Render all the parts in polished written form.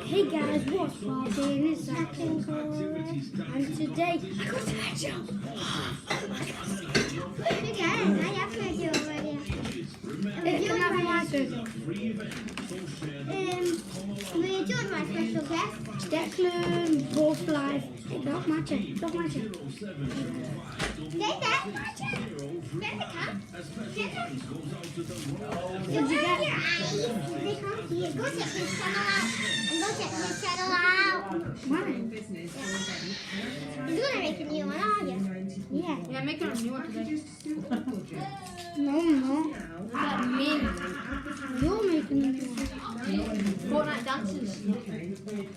Hey guys, what's poppin'? It's Zach and Cora, and today I got Sergio. Hey guys, I have Sergio already. Can I have my Sergio? We're doing my special guest. Declan, both live. Hey, don't match it. Don't match it. Get that, Roger. Get the cup. Get it. What did you get? Your eyes. They can't see it. Go check his channel out. And go check his channel out. Mine. You're gonna make a new one, aren't you? Yeah. Yeah, make a new one today. No, no. That mean You're making a new one. Fortnite dances.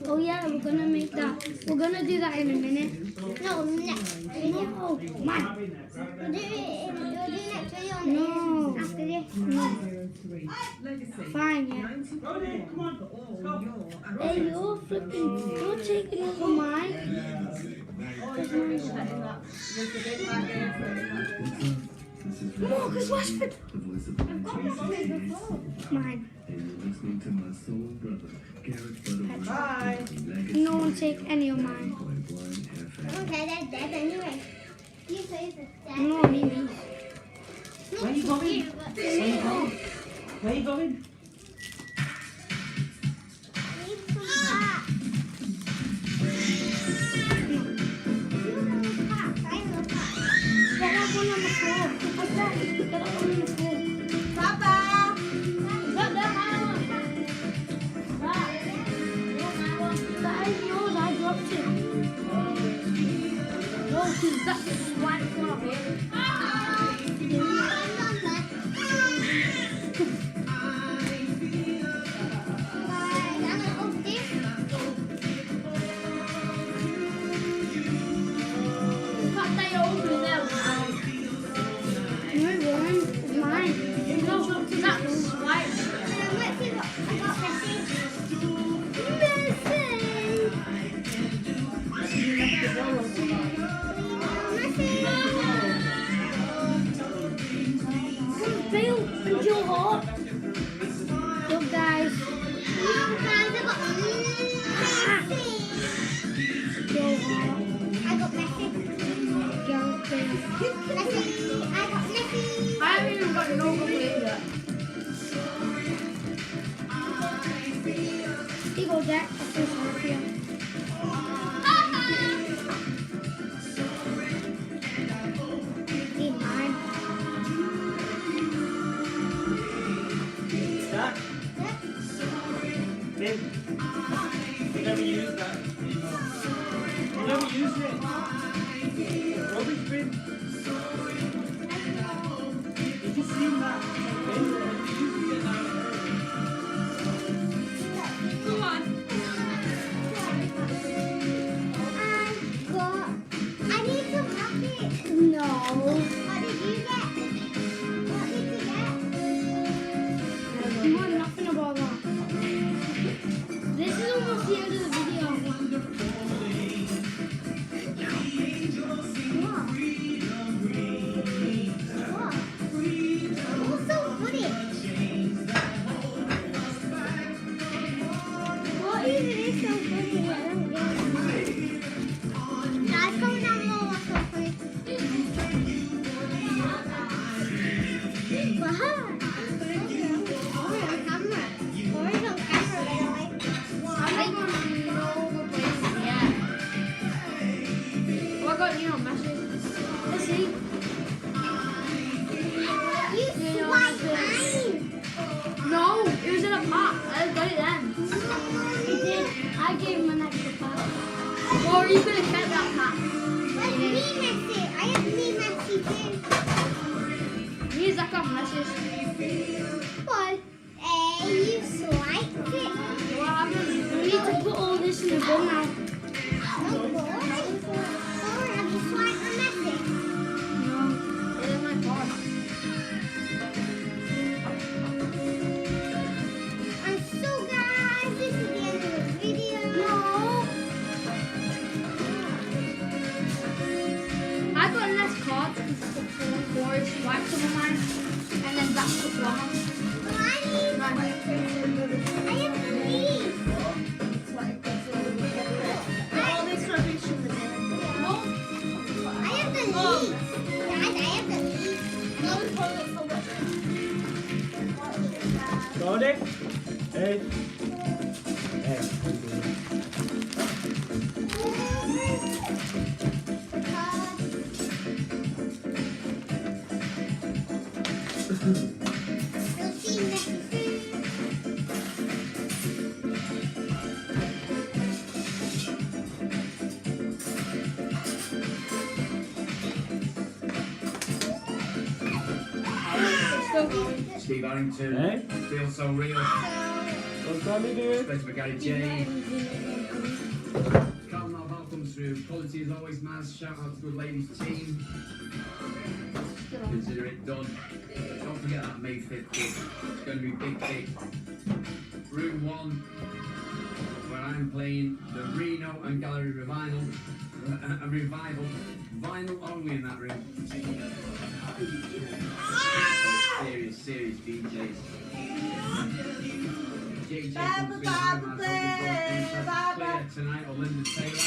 Oh yeah, we're gonna make that. We're gonna do that in a minute. No, next video. No, mine. We'll do next video on No. after this. No. Fine, yeah. Hey, you're flipping. You're taking over mine. Marcus Rashford. Mine. Bye. No one take any of mine. Okay, they're dead anyway. You say it's dead. No, me. Where are you going? Where are you going? Where are you going? Get that one on the floor. What's that? Get that one on the floor. Papa! That is yours. I dropped it. No, because that's right in front of you. Can't stay over there. No, it won't. It's mine. No, that's right. Fail and your heart. Look, guys. Your heart. Go, fail. I haven't even got no complete yet. Here you go, Jack. I feel sorry for you. Be mine. Jack? Babe, you never used that. You never used it. Rubbish bin. Did you see that? Come on. I need some coffee. No. What did you get? What did you get? Come on, nothing about that. This is almost the end of the video. What? What's so funny? What is it so funny? I don't get it. Guys, comment down below what's so funny. Wow. Corey's on camera. Corey's on camera, by the way. I ain't got no complete yet. Oh, I got you a message. Let's see. You swipe mine. No, it was in a pot. I got it then. He did. I gave him an extra pass. Or you could have kept that pot. Where's me messy? I have me messy too. Here's like a message. But, you swiped it. What happened? We need to put all this in the bin now. Oh, Corey, have you swiped my message? No. It's in my pod. And so, guys, this is the end of the video. No. I got less cards because the four swiped some of mine. And then that's the one. I have these. You'll see next soon. Steve Harrington. Hey? Feel so real. What time you doing? Special Gary J. Carl Malval comes through. Quality as always, Maz. Shout out to Good Ladies team. Consider it done. Don't forget that May 5th gig. It's going to be big. Room 1, where I'm playing the Reno and Gallery Revival. A revival. Vinyl only in that room. Serious DJs. JJ comes through. Clear tonight or Linda Taylor.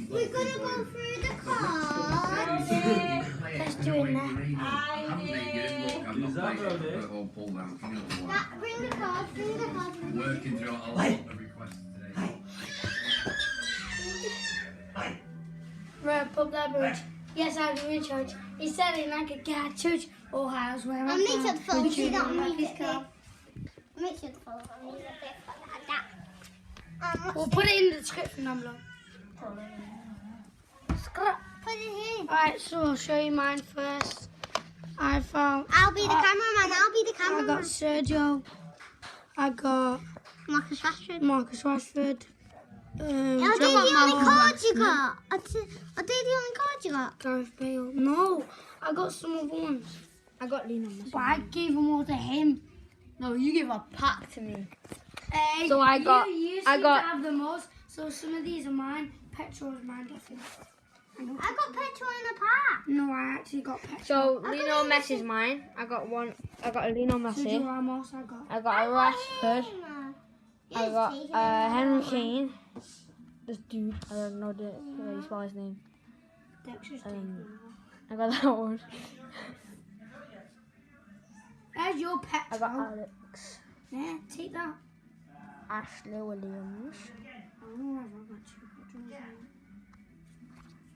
We're gonna go through the cards. Let's do it now. Is that okay? Bring the cards. Working through a lot of requests today. Right, pop that bridge. Yes, I'll be in church. He said it like a guy at church or house where I'll make sure the phone Would you is not like move his it car? Make sure the phone is not move it like that. We'll put it in the description down below. Scrap. Put it here. Alright, so I'll show you mine first. I found. I'll be the cameraman. I'll be the I got cameraman. Sergio. I got Marcus Rashford. Marcus Rashford. Are they the only cards you got? Are they the only cards you got? Gareth Bale. No, I got some other ones. I got Lena Messi. But I gave them all to him. No, you gave a pack to me. Hey, So I got- You I seem got- to have the most. So some of these are mine. Petrol is mine, definitely. I got petrol in a pack. No, I actually got petrol. So Lino Messi's mine. I got a Lino Sergio Messi. Ramos, I got. I got a Rashford. I got Henry Kane. This dude, I don't know the way you spell his name. Dexter's I got that one. There's your I got petrol. Alex. Yeah, take that. Ashley Williams. I don't know if I got two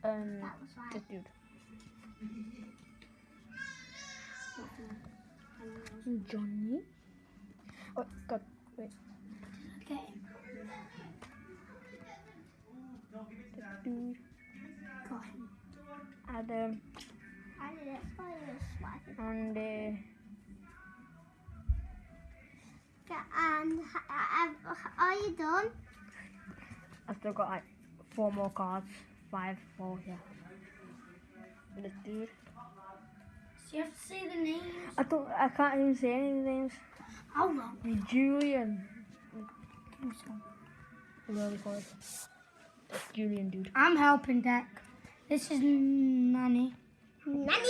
petrols. This dude. Johnny. Oh God, wait. Okay. This dude. Got him. Adam. I did it for you. And And are you done? I still got like 4 more cards. 5, 4, yeah. This dude. So you have to say the names. I can't even say any names. How long? Julian. Really close. That's Julian, dude. I'm helping Deck. This is Nanny. Nanny.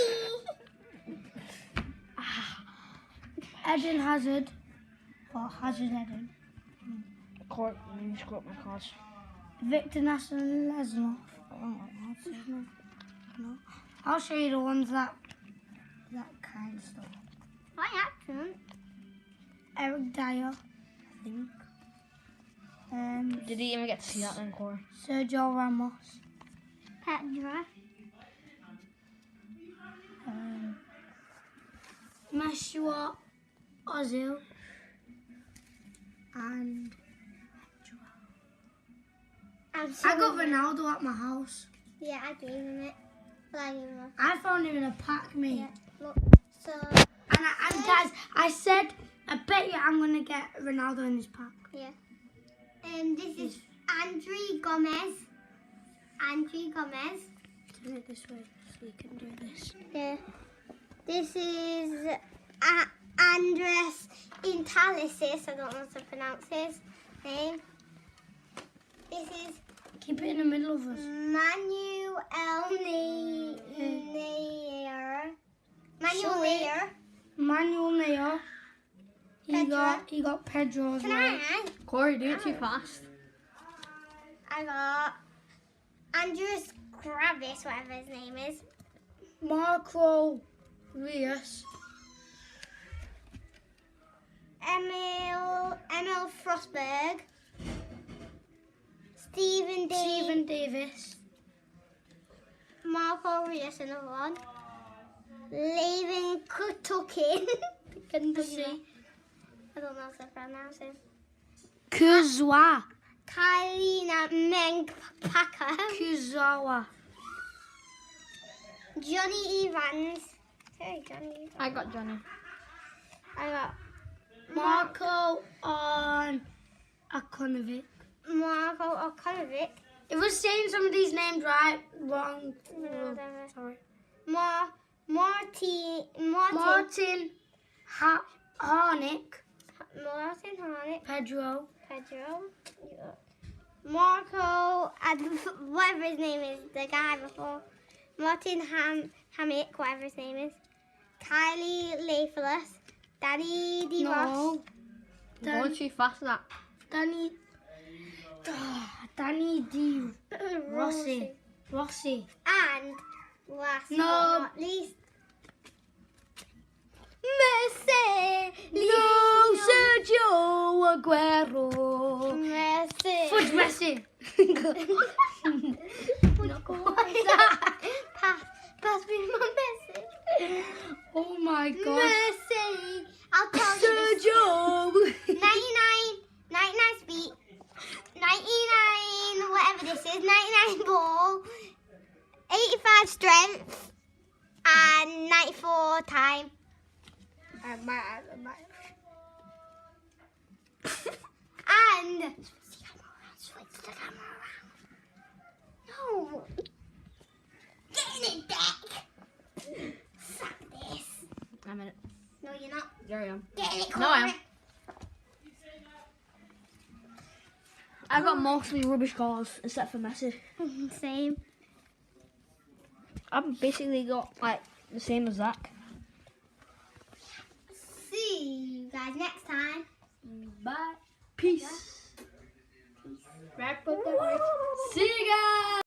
Eden Hazard. Or Hazard Eden. Court, let me screw up my cards. Victor Lesnov. No. I'll show you the ones that kind of stuff. By accident. Eric Dyer, I think. Did he even get to see that then, Corey? Sergio Ramos. Petra. Mesut Ozil. And I got Ronaldo at my house. Yeah, I gave him it. But I gave him it. I found him in a pack, mate. Yeah. Look. So And guys, I said, I bet you I'm going to get Ronaldo in this pack. yeah. This is Andre Gomez. Andre Gomez. Turn it this way so you can do this. Yeah. This is Andres Intalisis. I don't know how to pronounce his name. This is Keep it in the middle of us. Manuel Neuer. Manuel Neuer. Manuel Neuer. Pedro. He got Pedro as Can well. I? Corey, do it too fast. I got Andres Gravis, whatever his name is. Marco Reus. Emil Forsberg. Stephen Davis. Marco Reus, another one. Levin Kutukin. Kentucky. I don't know how to pronounce him. Kurzawa. Kylina Mengpaka. Kurzawa. Johnny Evans. Hey, Johnny Evans. I got Johnny. I got Marco on Akonovic. Marco Okonovic. It was saying some of these names right, wrong. Sorry. Martin Martin Harnick. Pedro. Marco, and whatever his name is, the guy before. Martin Hammick, whatever his name is. Kylie Leifless. Danny DeVos. No. Going too fast, that. Danny D. Rossi. And last but No. not least, Messi. No, Sergio Aguero. Messi. Fudge Messi. Pass me my Messi. Oh my god. Messi. I'll tell you this. Sergio. 99 speed, 99 whatever this is, 99 ball, 85 strength, and 94 time. And switch the camera around. No, getting it back. Suck this. I'm in it. No, you're not. There I am. Getting it. No, I am. Corey. I got mostly rubbish goals except for Messi. Same. I've basically got like the same as Zach. See you guys next time. Bye.